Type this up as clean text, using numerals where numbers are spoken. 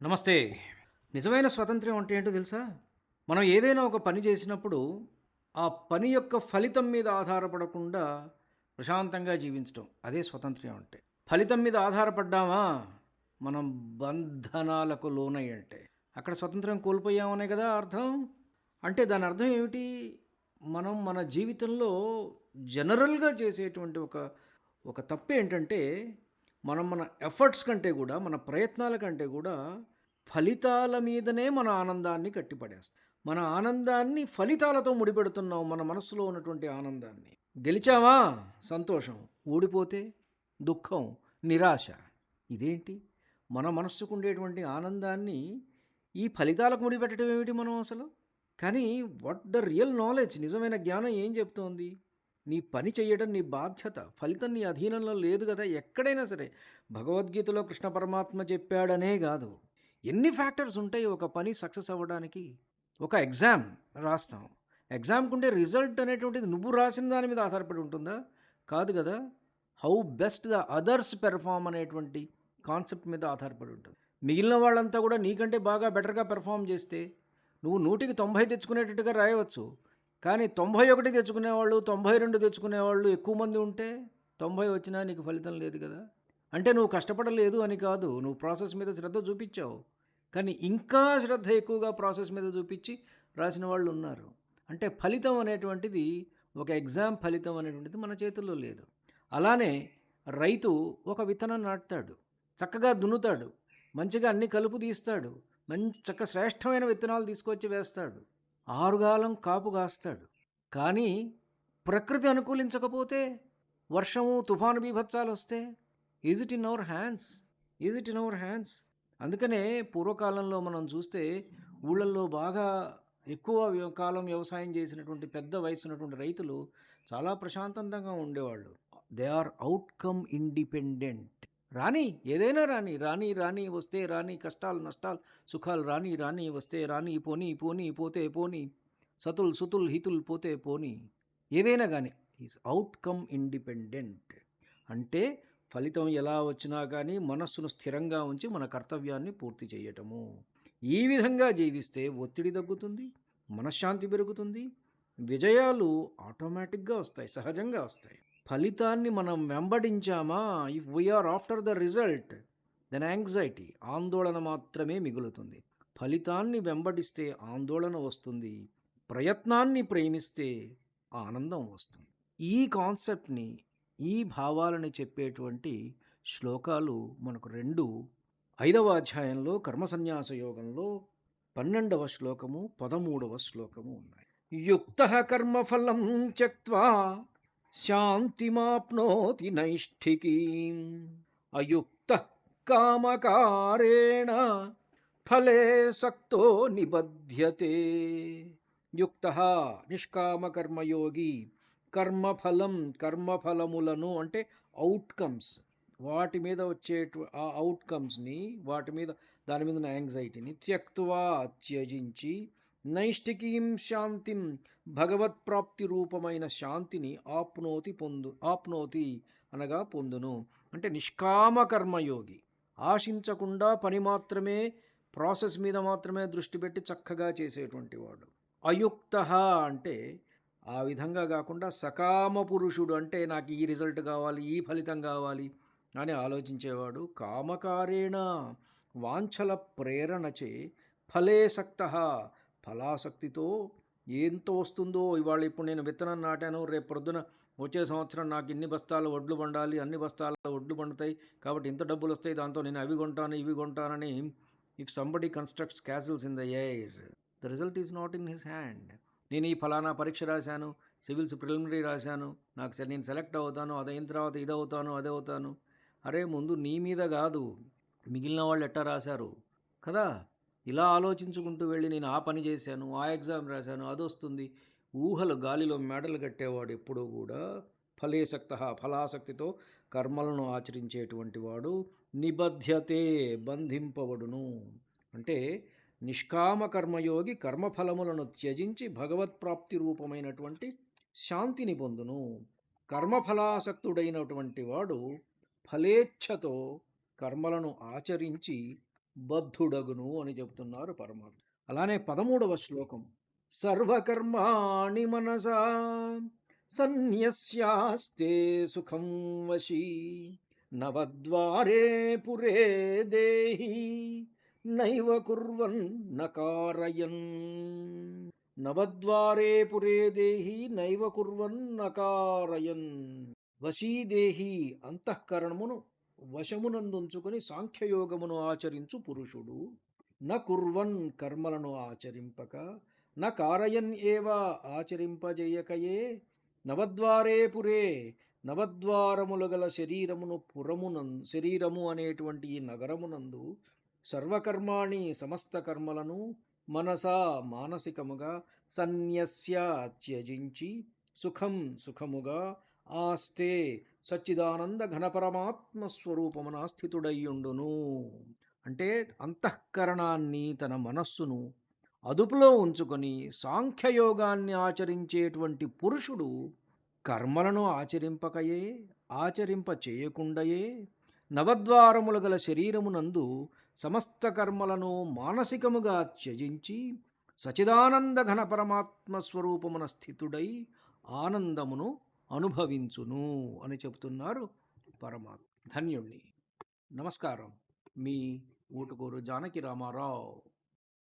నమస్తే. నిజమైన స్వాతంత్ర్యం అంటే ఏంటో తెలుసా? మనం ఏదైనా ఒక పని చేసినప్పుడు, ఆ పని యొక్క ఫలితం మీద ఆధారపడకుండా ప్రశాంతంగా జీవించటం. అదే స్వతంత్ర్యం అంటే. ఫలితం మీద ఆధారపడ్డామా, మనం బంధనాలకు లోనయ్యంటే. అక్కడ స్వతంత్రం కోల్పోయామనే కదా అర్థం? అంటే దాని అర్థం ఏమిటి? మనం మన జీవితంలో జనరల్‌గా చేసేటువంటి ఒక తప్పేంటంటే, మనం మన ఎఫర్ట్స్ కంటే గూడా, మన ప్రయత్నాల కంటే గూడా, ఫలితాల మీదనే మన ఆనందాన్ని కట్టిపడేస్తాం. మన ఆనందాన్ని ఫలితాలతో ముడిపెడుతున్నాం. మన మనస్సులో ఉన్నటువంటి ఆనందాన్ని. గెలిచామా? సంతోషం. ఓడిపోతే దుఃఖం, నిరాశ. ఇదేంటి? మన మనస్సుకుండేటువంటి ఆనందాన్ని ఈ ఫలితాలకు ముడిపెట్టడం ఏమిటి మనం అసలు? కానీ వాట్ ద రియల్ నాలెడ్జ్, నిజమైన జ్ఞానం ఏం చెప్తోంది? నీ పని చెయ్యడం నీ బాధ్యత. ఫలితం నీ అధీనంలో లేదు గదా! ఎక్కడైనా సరే. భగవద్గీతలో కృష్ణ పరమాత్మ చెప్పాడనే గాదు. ఎన్ని ఫ్యాక్టర్స్ ఉంటాయి ఒక పని సక్సెస్ అవ్వడానికి? ఒక ఎగ్జామ్ రాస్తాం. ఎగ్జామ్‌కుండే రిజల్ట్ అనేటువంటిది నువ్వు రాసిన దాని మీద ఆధారపడి ఉంటుందా? కాదు గదా! How best the others perform అనేటువంటి కాన్సెప్ట్ మీద ఆధారపడి ఉంటుంది. మిగిలిన వాళ్ళంతా గూడా నీకంటే బాగా బెటర్‌గా పెర్ఫార్మ్ చేస్తే, నువ్వు 100కి 90 తెచ్చుకునేటట్టుగా రాయవచ్చు. కానీ 91 తెచ్చుకునేవాళ్ళు, 92 తెచ్చుకునేవాళ్ళు ఎక్కువ మంది ఉంటే, 90 వచ్చినా నీకు ఫలితం లేదు గదా! అంటే నువ్వు కష్టపడలేదు అని కాదు. నువ్వు ప్రాసెస్ మీద శ్రద్ధ చూపిచ్చావు. కానీ ఇంకా శ్రద్ధ ఎక్కువగా ప్రాసెస్ మీద చూపిచ్చి రాసిన వాళ్ళున్నారు. అంటే ఫలితం అనేటువంటిది, ఒక ఎగ్జామ్ ఫలితం అనేటువంటిది మన చేతుల్లో లేదు. అలానే రైతు ఒక విత్తనం నాటుతాడు. చక్కగా దున్నుతాడు. మంచిగా అన్ని కలుపు తీస్తాడు. శ్రేష్టమైన విత్తనాలు తీసుకొచ్చి వేస్తాడు. ఆరుగాలం కాపు కాస్తాడు. కానీ ప్రకృతి అనుకూలించకపోతే, వర్షము, తుఫాను బీభత్సాలొస్తే, is it in our hands? Is it in our hands? అందుకనే పూర్వకాలంలో మనం చూస్తే ఊళ్ళల్లో బాగా ఎక్కువ కాలం వ్యవసాయం చేసినటువంటి పెద్ద వయసున్నటువంటి రైతులు చాలా ప్రశాంతంగా ఉండేవాళ్ళు. They are outcome independent. రాని, ఏదైనా రాని, రాని, రాని, వస్తే రాని, కష్టాలు, నష్టాలు, సుఖాలు రాని, రాని, వస్తే రాని, పోనీ, పోనీ, పోతే పోనీ, సతుల్, సుతుల్, హితుల్ పోతే పోనీ. ఏదైనా గాని ఈజ్ అవుట్‌కమ్ ఇండిపెండెంట్. అంటే ఫలితం ఎలా వచ్చినా కానీ మనస్సును స్థిరంగా ఉంచి మన కర్తవ్యాన్ని పూర్తి చేయటము. ఈ విధంగా జీవిస్తే ఒత్తిడి తగ్గుతుంది, మనశ్శాంతి పెరుగుతుంది, విజయాలు ఆటోమేటిక్గా వస్తాయి, సహజంగా వస్తాయి. ఫలితాన్ని మనం వెంబడించామా, if we are after the result, then anxiety, ఆందోళన మాత్రమే మిగులుతుంది. ఫలితాన్ని వెంబడిస్తే ఆందోళన వస్తుంది, ప్రయత్నాన్ని ప్రేమిస్తే ఆనందం వస్తుంది. ఈ కాన్సెప్ట్ని, ఈ భావాలని చెప్పేటువంటి శ్లోకాలు మనకు రెండు, 5వ అధ్యాయంలో కర్మ సన్యాస యోగంలో 12వ శ్లోకము, 13వ శ్లోకము ఉన్నాయి. యుక్త కర్మఫలం త్యక్త్వా శాంతిమాప్నోతి నైష్ఠికీం, అయుక్త కామకారేణ ఫలే సక్తో నిబధ్యతే. యుక్త నిష్కామకర్మయోగి, కర్మఫలం, కర్మఫలములను అంటే అవుట్కమ్స్, వాటి మీద వచ్చే ఆ అవుట్కమ్స్ని, వాటి మీద, దాని మీద ఉన్న యాంగ్జైటీని త్యక్త్వా, త్యజించి, నైష్టికీం శాంతిం, భగవత్ప్రాప్తి రూపమైన శాంతిని ఆప్నోతి అనగా పొందును. అంటే నిష్కామ కర్మయోగి, ఆశించకుండా పని మాత్రమే, ప్రాసెస్ మీద మాత్రమే దృష్టి పెట్టి చక్కగా చేసేటువంటి వాడు. అయుక్త అంటే ఆ విధంగా కాకుండా సకామ పురుషుడు, అంటే నాకు ఈ రిజల్ట్ కావాలి, ఈ ఫలితం కావాలి అని ఆలోచించేవాడు. కామకారేణ, వాంఛల ప్రేరణచే, ఫలేసక్త, ఫలాసక్తితో, ఎంత వస్తుందో, ఇవాళ ఇప్పుడు నేను విత్తనం నాటాను, రేపు పొద్దున వచ్చే సంవత్సరం నాకు ఇన్ని బస్తాల వడ్లు పండాలి, అన్ని బస్తాల వడ్లు పండుతాయి, కాబట్టి ఇంత డబ్బులు వస్తాయి, దాంతో నేను అవి కొంటాను, ఇవి కొంటానని, if somebody constructs castles in the air, the result is not in his hand. నేను ఈ ఫలానా పరీక్ష రాశాను, సివిల్స్ ప్రిలిమినరీ రాశాను, నేను సెలెక్ట్ అవుతాను, అదైన తర్వాత ఇది అవుతాను, అది అవుతాను. అరే ముందు నీ మీద కాదు, మిగిలిన వాళ్ళు ఎట్టా రాశారు కదా, ఇలా ఆలోచించుకుంటూ వెళ్ళి నేను ఆ పని చేశాను, ఆ ఎగ్జామ్ రాశాను, అది వస్తుంది. ఊహలు గాలిలో మెడలు కట్టేవాడు ఎప్పుడూ కూడా ఫలేసక్త, ఫలాసక్తితో కర్మలను ఆచరించేటువంటి వాడు నిబధ్యతే, బంధింపబడును. అంటే నిష్కామ కర్మయోగి కర్మఫలములను త్యజించి భగవత్ప్రాప్తి రూపమైనటువంటి శాంతిని పొందును. కర్మఫలాసక్తుడైనటువంటి వాడు ఫలేచ్ఛతో కర్మలను ఆచరించి బద్ధుడగును అని చెబుతున్నారు పరమాత్మ. అలానే 13వ శ్లోకం, సర్వకర్మాణి మనసా సన్యస్యాస్తే సుఖం వశీ నవద్వారే పురే దేహి నైవ కుర్వన్ నకారయన్. నవద్వారే పురే దేహి నైవ కుర్వన్ నకారయన్. వశీదేహి అంతఃకరణమును వశమునందుంచుకొని సాంఖ్యయోగమును ఆచరించు పురుషుడు న కుర్వన్ కర్మలను ఆచరింపక న కారయన్ ఏవా ఆచరింపజేయకయే నవద్వారే పురే నవద్వారములు గల శరీరము అనేటువంటి ఈ నగరమునందు సర్వకర్మాణి సమస్త కర్మలను మనసా మానసికముగా సన్యస్య త్యజించి సుఖముగా ఆస్తే సచ్చిదానంద ఘనపరమాత్మ స్వరూపమున స్థితుడయ్యుండును. అంటే అంతఃకరణాన్ని తన మనస్సును అదుపులో ఉంచుకొని సాంఖ్యయోగాన్ని ఆచరించేటువంటి పురుషుడు కర్మలను ఆచరింప చేయకుండయే నవద్వారములు గల శరీరమునందు సమస్త కర్మలను మానసికముగా త్యజించి సచిదానంద ఘన పరమాత్మ స్వరూపమున స్థితుడై ఆనందమును అనుభవించును అని చెబుతున్నారు పరమాత్మ. ధన్యుణ్ణి. నమస్కారం. మీ ఊటుకూరు జానకి రామారావు.